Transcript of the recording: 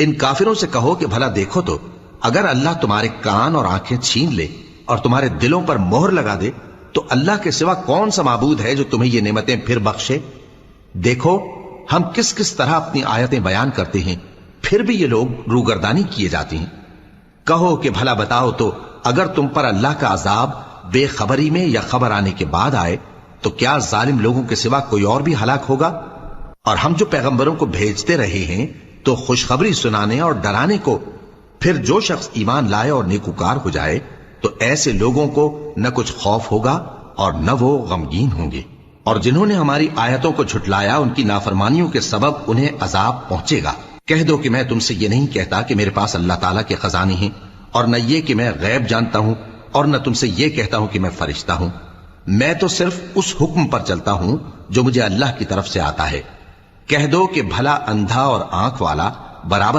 ان کافروں سے کہو کہ بھلا دیکھو تو اگر اللہ تمہارے کان اور آنکھیں چھین لے اور تمہارے دلوں پر مہر لگا دے تو اللہ کے سوا کون سا معبود ہے جو تمہیں یہ نعمتیں پھر بخشے؟ دیکھو ہم کس کس طرح اپنی آیتیں بیان کرتے ہیں، پھر بھی یہ لوگ روگردانی کیے جاتے ہیں۔ کہو کہ بھلا بتاؤ تو اگر تم پر اللہ کا عذاب بے خبری میں یا خبر آنے کے بعد آئے تو کیا ظالم لوگوں کے سوا کوئی اور بھی ہلاک ہوگا؟ اور ہم جو پیغمبروں کو بھیجتے رہے ہیں تو خوشخبری سنانے اور ڈرانے کو، پھر جو شخص ایمان لائے اور نیکوکار ہو جائے تو ایسے لوگوں کو نہ کچھ خوف ہوگا اور نہ وہ غمگین ہوں گے، اور جنہوں نے ہماری آیتوں کو جھٹلایا ان کی نافرمانیوں کے سبب انہیں عذاب پہنچے گا۔ کہہ دو کہ میں تم سے یہ نہیں کہتا کہ میرے پاس اللہ تعالیٰ کے خزانے ہیں، اور نہ یہ کہ میں غیب جانتا ہوں، اور نہ تم سے یہ کہتا ہوں کہ میں فرشتہ ہوں۔ میں تو صرف اس حکم پر چلتا ہوں جو مجھے اللہ کی طرف سے آتا ہے۔ کہہ دو کہ بھلا اندھا اور آنکھ والا برابر